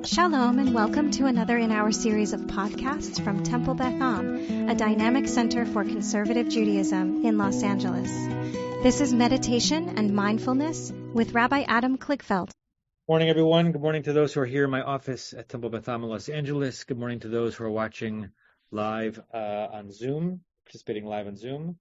Shalom and welcome to another in our series of podcasts from Temple Beth Am, a dynamic center for conservative Judaism in Los Angeles. This is Meditation and Mindfulness with Rabbi Adam Kligfeld. Morning, everyone. Good morning to those who are here in my office at Temple Beth Am in Los Angeles. Good morning to those who are watching live on Zoom, participating live on Zoom.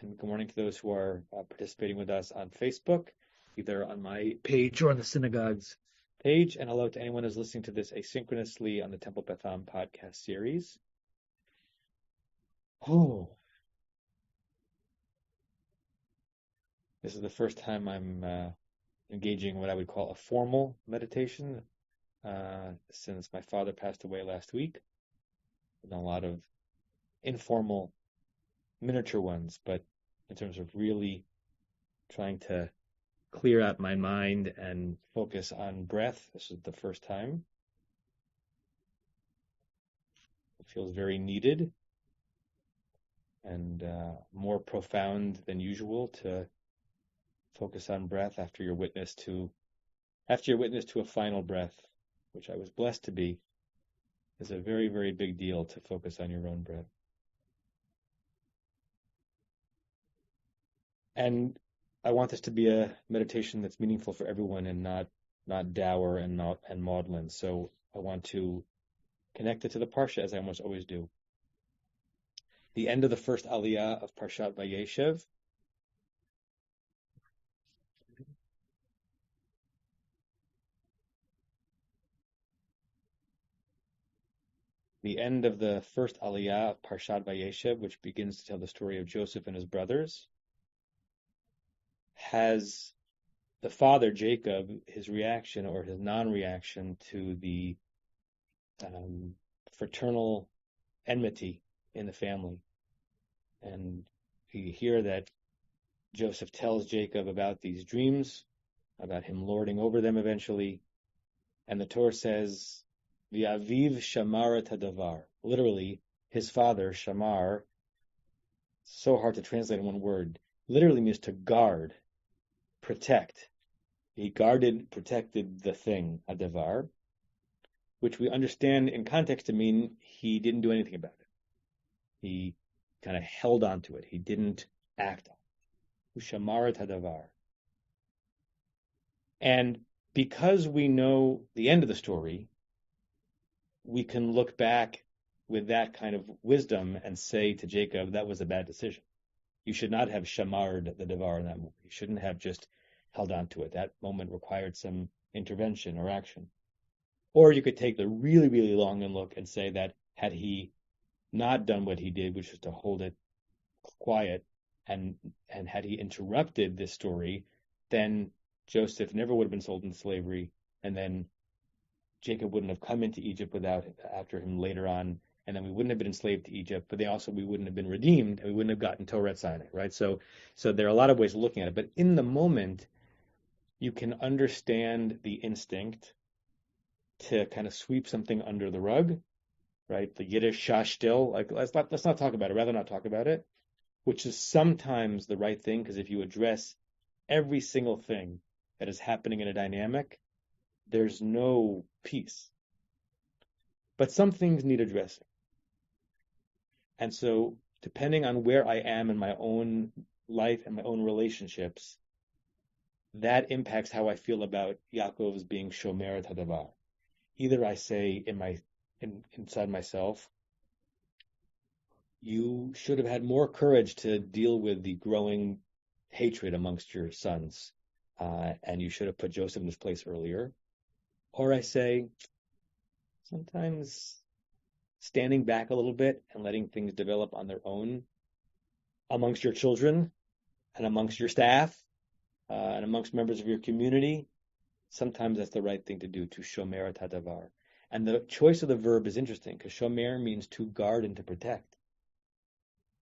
And good morning to those who are participating with us on Facebook, either on my page or on the synagogue's page. And hello to anyone who's listening to this asynchronously on the Temple Beth Am podcast series. This is the first time I'm engaging in what I would call a formal meditation since my father passed away last week. I've done a lot of informal miniature ones, but in terms of really trying to clear out my mind and focus on breath, this is the first time. It feels very needed and more profound than usual to focus on breath after you're witness to a final breath, which I was blessed to be. Is a very, very big deal to focus on your own breath. And I want this to be a meditation that's meaningful for everyone and not dour and maudlin. So I want to connect it to the Parsha, as I almost always do. The end of the first Aliyah of Parshat Vayeshev. The end of the first Aliyah of Parshat Vayeshev, which begins to tell the story of Joseph and his brothers, has the father, Jacob, his reaction or his non-reaction to the fraternal enmity in the family. And you hear that Joseph tells Jacob about these dreams, about him lording over them eventually. And the Torah says, V'aviv shamar et hadavar. Literally, his father, Shamar, so hard to translate in one word, literally means to guard, protect. He protected the thing, hadavar, which we understand in context to mean he didn't do anything about it. He kind of held on to it. He didn't act on it. Shamar et hadavar. And because we know the end of the story, we can look back with that kind of wisdom and say to Jacob, that was a bad decision. You should not have shamarred the davar in that moment. You shouldn't have just held on to it. That moment required some intervention or action. Or you could take the really, really long and look and say that had he not done what he did, which was to hold it quiet, and had he interrupted this story, then Joseph never would have been sold into slavery, and then Jacob wouldn't have come into Egypt after him later on, and then we wouldn't have been enslaved to Egypt, but we wouldn't have been redeemed, and we wouldn't have gotten Torah Sinai, right? So there are a lot of ways of looking at it, but in the moment, you can understand the instinct to kind of sweep something under the rug, right? The Yiddish shashtil, like let's not talk about it, rather not talk about it, which is sometimes the right thing, because if you address every single thing that is happening in a dynamic, there's no peace. But some things need addressing. And so, depending on where I am in my own life and my own relationships, that impacts how I feel about Yaakov's being shomer et hadavar. Either I say inside myself, you should have had more courage to deal with the growing hatred amongst your sons, and you should have put Joseph in his place earlier. Or I say, sometimes standing back a little bit and letting things develop on their own amongst your children and amongst your staff and amongst members of your community, sometimes that's the right thing to do, to shomer et hadavar. And the choice of the verb is interesting, because shomer means to guard and to protect.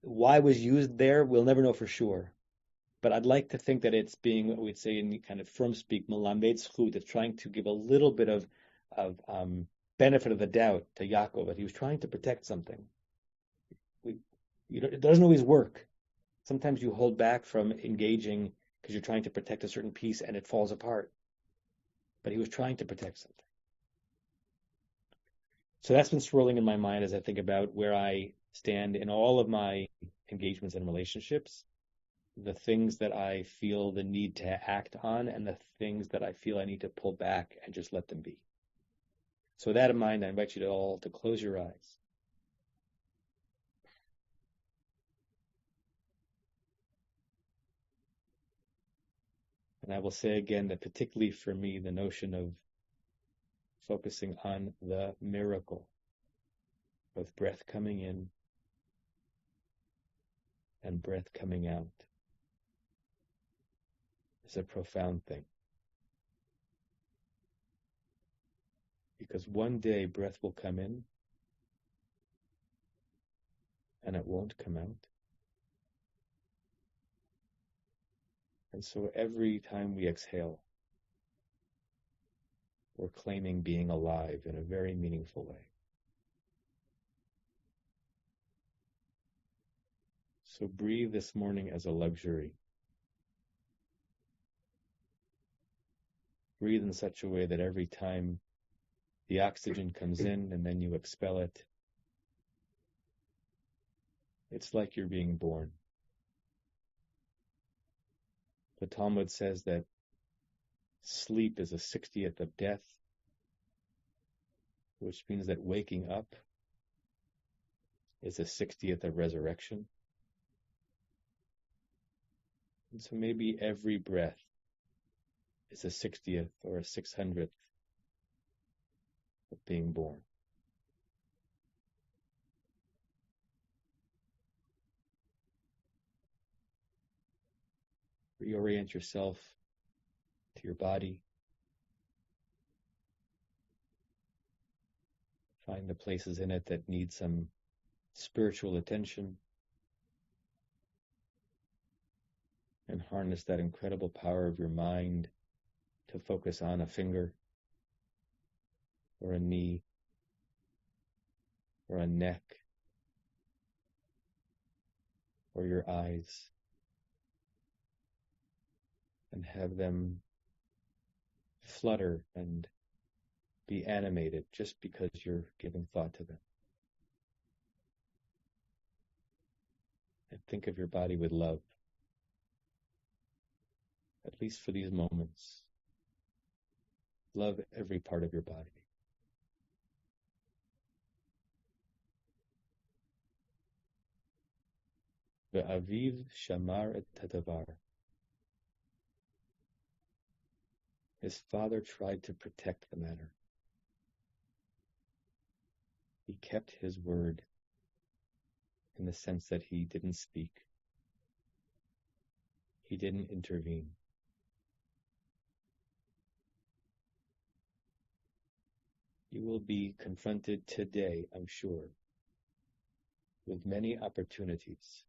Why it was used there, we'll never know for sure. But I'd like to think that it's being what we'd say in kind of from speak, melamed zchut. It's trying to give a little bit of benefit of the doubt to Yaakov, that he was trying to protect something. It doesn't always work. Sometimes you hold back from engaging because you're trying to protect a certain piece and it falls apart. But he was trying to protect something. So that's been swirling in my mind as I think about where I stand in all of my engagements and relationships, the things that I feel the need to act on and the things that I feel I need to pull back and just let them be. So with that in mind, I invite you all to close your eyes. And I will say again that particularly for me, the notion of focusing on the miracle of breath coming in and breath coming out is a profound thing. Because one day breath will come in and it won't come out. And so every time we exhale, we're claiming being alive in a very meaningful way. So breathe this morning as a luxury. Breathe in such a way that every time the oxygen comes in and then you expel it, it's like you're being born. The Talmud says that sleep is a 60th of death, which means that waking up is a 60th of resurrection. And so maybe every breath is a 60th or a 600th of being born. Reorient yourself to your body. Find the places in it that need some spiritual attention. And harness that incredible power of your mind to focus on a finger or a knee or a neck or your eyes, and have them flutter and be animated just because you're giving thought to them. And think of your body with love, at least for these moments. Love every part of your body. Ve'aviv shamar et hadavar. His father tried to protect the matter. He kept his word in the sense that he didn't speak. He didn't intervene. You will be confronted today, I'm sure, with many opportunities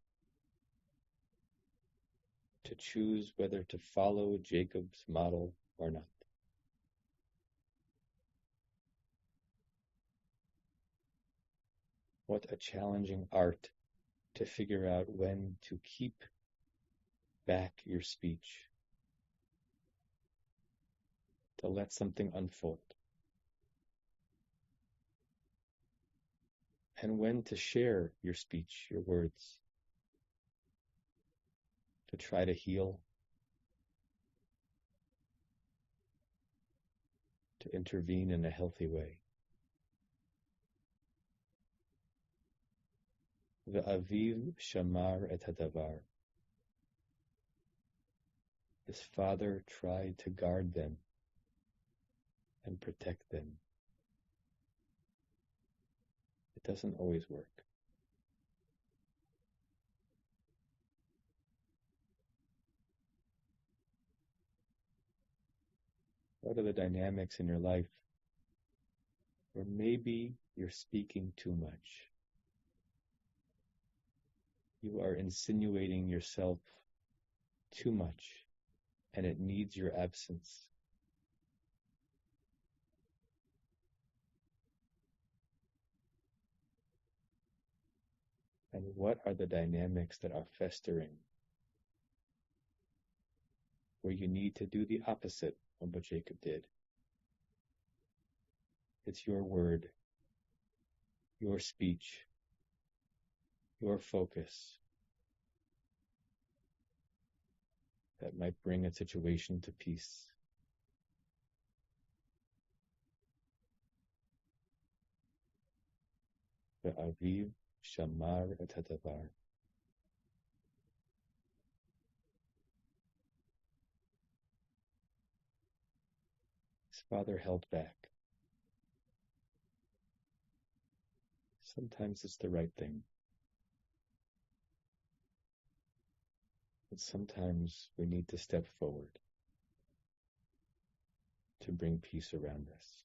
to choose whether to follow Jacob's model or not. What a challenging art to figure out when to keep back your speech, to let something unfold, and when to share your speech, your words, to try to heal, to intervene in a healthy way. Ve'aviv shamar et hadavar. His father tried to guard them and protect them. It doesn't always work. What are the dynamics in your life where maybe you're speaking too much? You are insinuating yourself too much, and it needs your absence. And what are the dynamics that are festering, where you need to do the opposite of what Jacob did? It's your word your speech, your focus that might bring a situation to peace. Ve'aviv shamar et hadavar. His father held back. Sometimes it's the right thing. But sometimes we need to step forward to bring peace around us.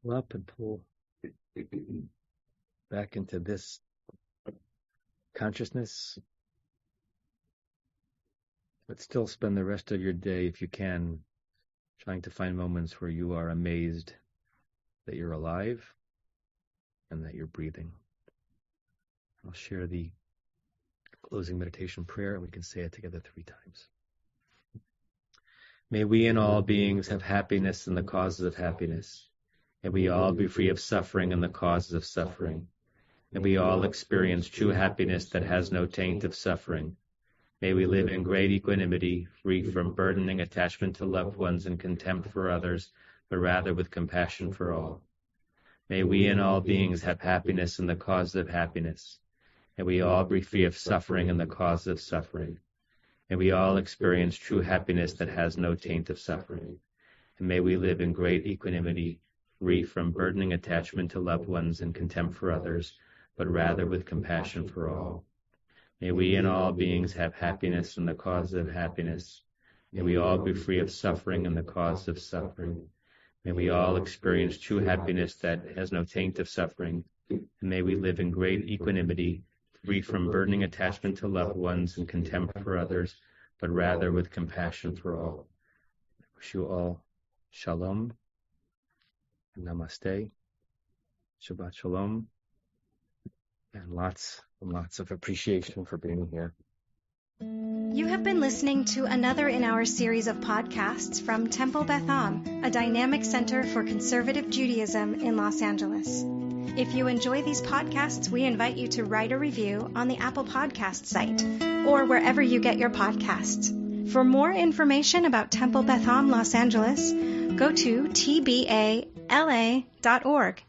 Pull up and pull back into this consciousness, but still spend the rest of your day, if you can, trying to find moments where you are amazed that you're alive and that you're breathing. I'll share the closing meditation prayer, and we can say it together 3 times. May we and all beings have happiness in the causes of happiness. May we all be free of suffering in the causes of suffering. May we all experience true happiness that has no taint of suffering. May we live in great equanimity, free from burdening attachment to loved ones and contempt for others, but rather with compassion for all. May we and all beings have happiness in the causes of happiness. May we all be free of suffering in the causes of suffering. May we all experience true happiness that has no taint of suffering. And may we live in great equanimity, free from burdening attachment to loved ones and contempt for others, but rather with compassion for all. May we and all beings have happiness in the causes of happiness. May we all be free of suffering in the causes of suffering. May we all experience true happiness that has no taint of suffering. And may we live in great equanimity, free from burdening attachment to loved ones and contempt for others, but rather with compassion for all. I wish you all shalom, namaste, Shabbat shalom, and lots of appreciation for being here. You have been listening to another in our series of podcasts from Temple Beth Am, a dynamic center for conservative Judaism in Los Angeles. If you enjoy these podcasts, we invite you to write a review on the Apple Podcast site or wherever you get your podcasts. For more information about Temple Beth Am Los Angeles, go to tbala.org.